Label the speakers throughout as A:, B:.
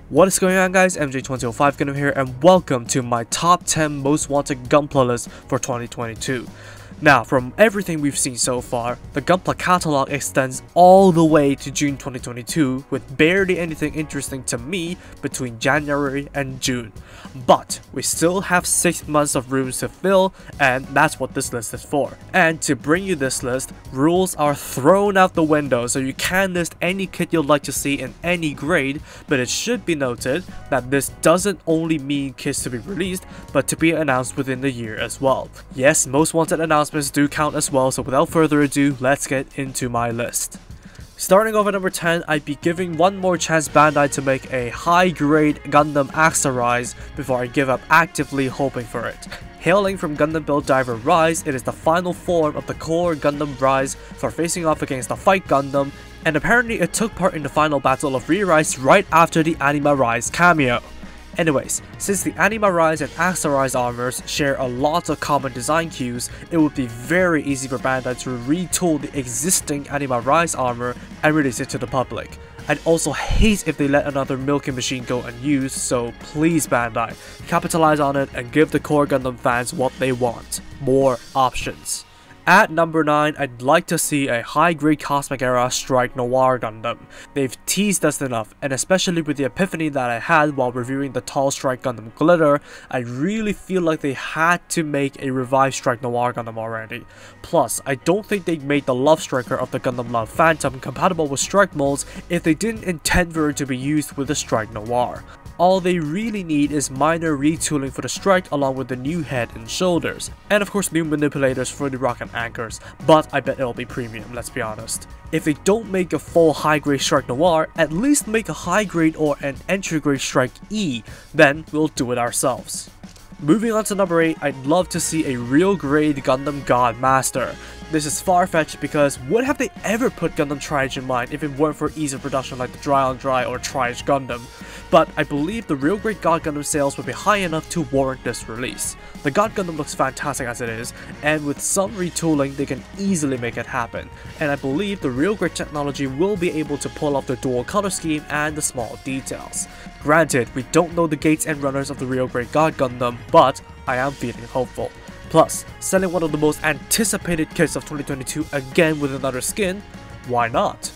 A: What is going on, guys? MJ2005 Gundam here, and welcome to my top 10 most wanted Gunpla list for 2022. Now, from everything we've seen so far, the Gunpla catalog extends all the way to June 2022 with barely anything interesting to me between January and June. But we still have 6 months of rooms to fill, and that's what this list is for. And to bring you this list, rules are thrown out the window, so you can list any kit you'd like to see in any grade, but it should be noted that this doesn't only mean kits to be released, but to be announced within the year as well. Yes, most wanted announcements do count as well, so without further ado, let's get into my list. Starting off at number 10, I'd be giving one more chance Bandai to make a high-grade Gundam Axa Rise before I give up actively hoping for it. Hailing from Gundam Build Diver Rise, it is the final form of the core Gundam Rise for facing off against the Fight Gundam, and apparently it took part in the final battle of Re-Rise right after the Anima Rise cameo. Anyways, since the Anima Rise and Axa Rise armors share a lot of common design cues, it would be very easy for Bandai to retool the existing Anima Rise armor and release it to the public. I'd also hate if they let another milking machine go unused, so please Bandai, capitalize on it and give the core Gundam fans what they want: more options. At number 9, I'd like to see a high-grade Cosmic Era Strike Noir Gundam. They've teased us enough, and especially with the epiphany that I had while reviewing the Tall Strike Gundam Glitter, I really feel like they had to make a revived Strike Noir Gundam already. Plus, I don't think they made the Love Striker of the Gundam Love Phantom compatible with Strike molds if they didn't intend for it to be used with the Strike Noir. All they really need is minor retooling for the Strike along with the new head and shoulders, and of course new manipulators for the rocket anchors, but I bet it'll be premium, let's be honest. If they don't make a full high-grade Strike Noir, at least make a high-grade or an entry-grade Strike E, then we'll do it ourselves. Moving on to number 8, I'd love to see a real grade Gundam God Master. This is far-fetched because would have they ever put Gundam Tri-Age in mind if it weren't for ease of production like the Dry on Dry or Tri-Age Gundam? But I believe the real great God Gundam sales would be high enough to warrant this release. The God Gundam looks fantastic as it is, and with some retooling they can easily make it happen, and I believe the real great technology will be able to pull off the dual color scheme and the small details. Granted, we don't know the gates and runners of the real great God Gundam, but I am feeling hopeful. Plus, selling one of the most anticipated kits of 2022 again with another skin, why not?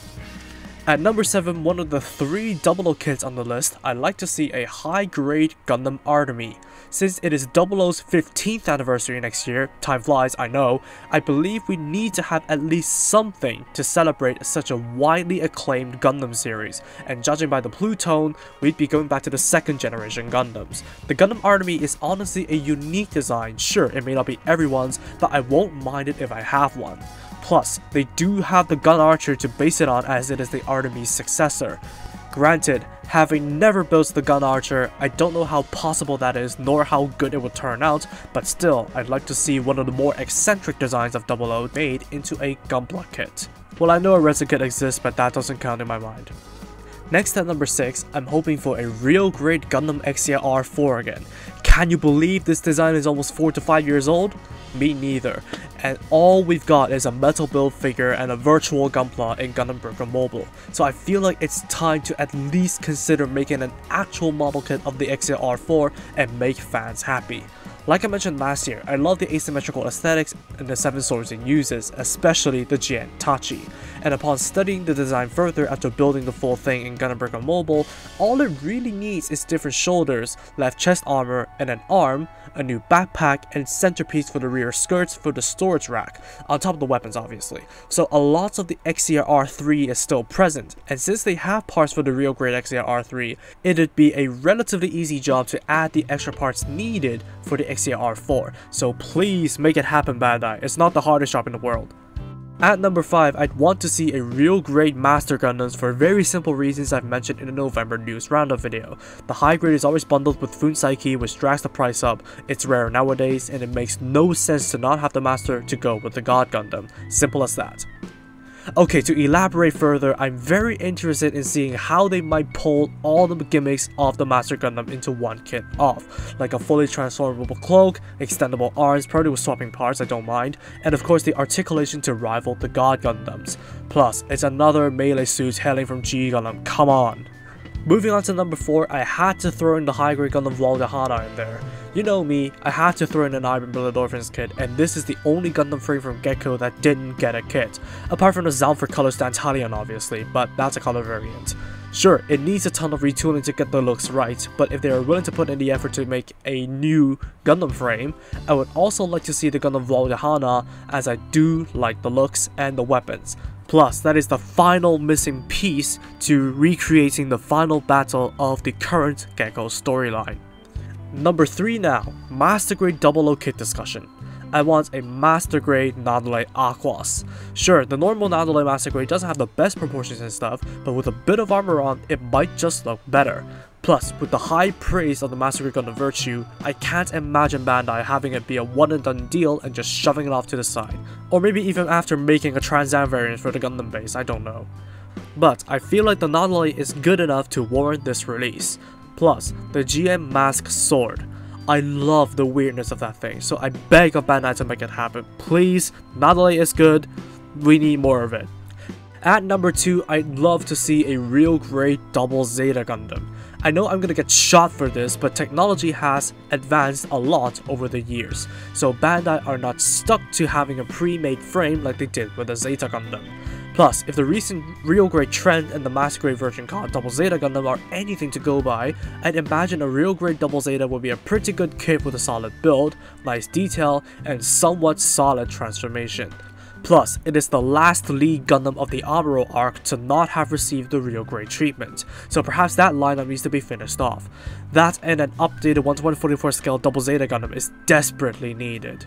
A: At number 7, one of the 3 00 kits on the list, I'd like to see a high-grade Gundam Artemis. Since it is 00's 15th anniversary next year, time flies I know, I believe we need to have at least something to celebrate such a widely acclaimed Gundam series, and judging by the Plutone, we'd be going back to the 2nd generation Gundams. The Gundam Artemis is honestly a unique design. Sure, it may not be everyone's, but I won't mind it if I have one. Plus, they do have the Gun Archer to base it on as it is the Artemis successor. Granted, having never built the Gun Archer, I don't know how possible that is nor how good it would turn out, but still, I'd like to see one of the more eccentric designs of 00 made into a Gunpla kit. Well, I know a resin kit exists, but that doesn't count in my mind. Next at number 6, I'm hoping for a real great Gundam Exia R4 again. Can you believe this design is almost 4 to 5 years old? Me neither. And all we've got is a metal build figure and a virtual Gunpla in Gundam Breaker Mobile. So I feel like it's time to at least consider making an actual model kit of the Exia R4 and make fans happy. Like I mentioned last year, I love the asymmetrical aesthetics and the 7 swords it uses, especially the Jian Tachi. And upon studying the design further after building the full thing in Gundam Breaker Mobile, all it really needs is different shoulders, left chest armor and an arm, a new backpack, and centerpiece for the rear skirts for the storage rack, on top of the weapons obviously. So a lot of the Exia R3 is still present, and since they have parts for the real grade Exia R3, it'd be a relatively easy job to add the extra parts needed for the Exia R4, so please make it happen Bandai, it's not the hardest job in the world. At number 5, I'd want to see a real great Master Gundams for very simple reasons I've mentioned in the November news roundup video. The high grade is always bundled with Fun Psyche, which drags the price up, it's rare nowadays, and it makes no sense to not have the Master to go with the God Gundam. Simple as that. Okay, to elaborate further, I'm very interested in seeing how they might pull all the gimmicks of the Master Gundam into one kit off, like a fully transformable cloak, extendable arms, probably with swapping parts, I don't mind, and of course the articulation to rival the God Gundams. Plus, it's another melee suit hailing from G Gundam, come on! Moving on to number 4, I had to throw in the high-grade Gundam Valhalla in there. You know me, I had to throw in an Ivan Billedorfins kit, and this is the only Gundam frame from Gecko that didn't get a kit. Apart from the Zalford colors Dantalion obviously, but that's a color variant. Sure, it needs a ton of retooling to get the looks right, but if they are willing to put in the effort to make a new Gundam frame, I would also like to see the Gundam Valhalla, as I do like the looks and the weapons. Plus, that is the final missing piece to recreating the final battle of the current Gecko storyline. Number 3 now, Master Grade 00 kit discussion. I want a Master Grade Nadale Aquas. Sure, the normal Nadale Master Grade doesn't have the best proportions and stuff, but with a bit of armor on, it might just look better. Plus, with the high praise of the Master Grade Gundam Virtue, I can't imagine Bandai having it be a one and done deal and just shoving it off to the side. Or maybe even after making a Trans Am variant for the Gundam base, I don't know. But I feel like the Nadale is good enough to warrant this release. Plus, the GM Mask Sword. I love the weirdness of that thing, so I beg of Bandai to make it happen. Please, Nadale is good, we need more of it. At number 2, I'd love to see a real great double Zeta Gundam. I know I'm gonna get shot for this, but technology has advanced a lot over the years, so Bandai are not stuck to having a pre-made frame like they did with the Zeta Gundam. Plus, if the recent real grade trend and the Master Grade version called Double Zeta Gundam are anything to go by, I'd imagine a real grade Double Zeta would be a pretty good kit with a solid build, nice detail, and somewhat solid transformation. Plus, it is the last lead Gundam of the Amuro arc to not have received the real grade treatment, so perhaps that lineup needs to be finished off. That and an updated 1:144 scale Double Zeta Gundam is desperately needed.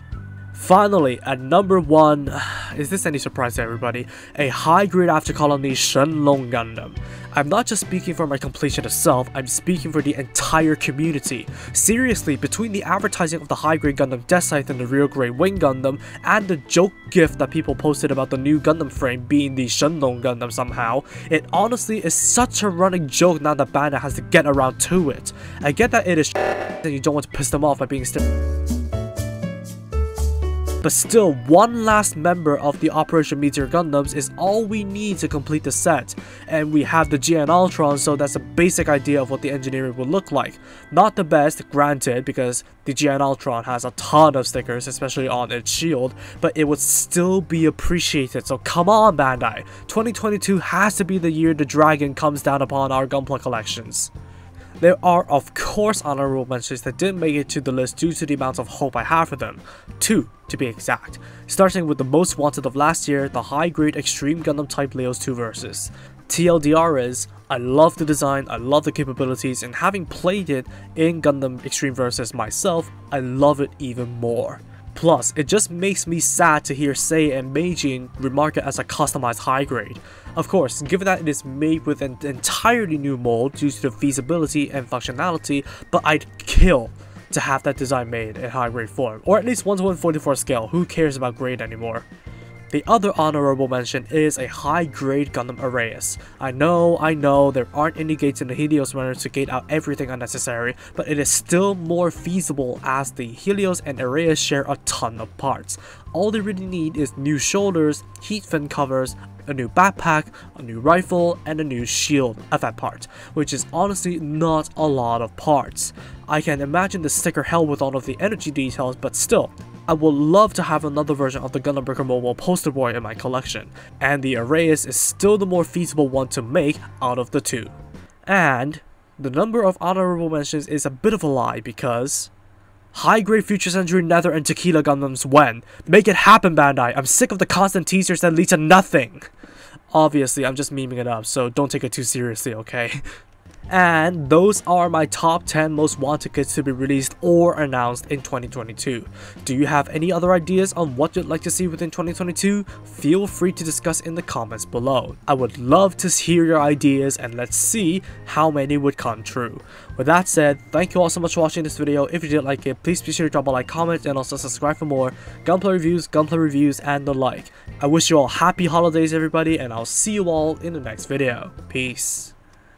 A: Finally, at number 1, is this any surprise to everybody, a high-grade After Colony Shenlong Gundam. I'm not just speaking for my completionist self, I'm speaking for the entire community. Seriously, between the advertising of the high-grade Gundam Death Scythe and the real grade Wing Gundam, and the joke gif that people posted about the new Gundam frame being the Shenlong Gundam somehow, it honestly is such a running joke now that Bandai has to get around to it. I get that it is and you don't want to piss them off by being but still, one last member of the Operation Meteor Gundams is all we need to complete the set, and we have the GN Ultron, so that's a basic idea of what the engineering would look like. Not the best, granted, because the GN Ultron has a ton of stickers, especially on its shield, but it would still be appreciated, so come on Bandai, 2022 has to be the year the dragon comes down upon our Gunpla collections. There are of course honorable mentions that didn't make it to the list due to the amount of hope I have for them. 2 to be exact, starting with the most wanted of last year, the high grade Extreme Gundam Type Leos 2 Versus. TLDR is, I love the design, I love the capabilities, and having played it in Gundam Extreme Versus myself, I love it even more. Plus, it just makes me sad to hear Sei and Meijin remark it as a customized high grade. Of course, given that it is made with an entirely new mold due to the feasibility and functionality, but I'd kill to have that design made in high grade form, or at least 1:144 scale, who cares about grade anymore. The other honorable mention is a high-grade Gundam Ares. I know, there aren't any gates in the Helios runner to gate out everything unnecessary, but it is still more feasible as the Helios and Ares share a ton of parts. All they really need is new shoulders, heat fin covers, a new backpack, a new rifle, and a new shield of that part, which is honestly not a lot of parts. I can imagine the sticker hell with all of the energy details, but still, I would love to have another version of the Gundam Breaker Mobile poster boy in my collection, and the Ares is still the more feasible one to make out of the two. And the number of honorable mentions is a bit of a lie because high-grade Future Century Nether and Tequila Gundams when? Make it happen, Bandai! I'm sick of the constant teasers that lead to nothing! Obviously, I'm just memeing it up, so don't take it too seriously, okay? And those are my top 10 most wanted kits to be released or announced in 2022. Do you have any other ideas on what you'd like to see within 2022? Feel free to discuss in the comments below. I would love to hear your ideas and let's see how many would come true. With that said, thank you all so much for watching this video. If you did like it, please be sure to drop a like, comment, and also subscribe for more Gunpla reviews, and the like. I wish you all happy holidays everybody, and I'll see you all in the next video. Peace.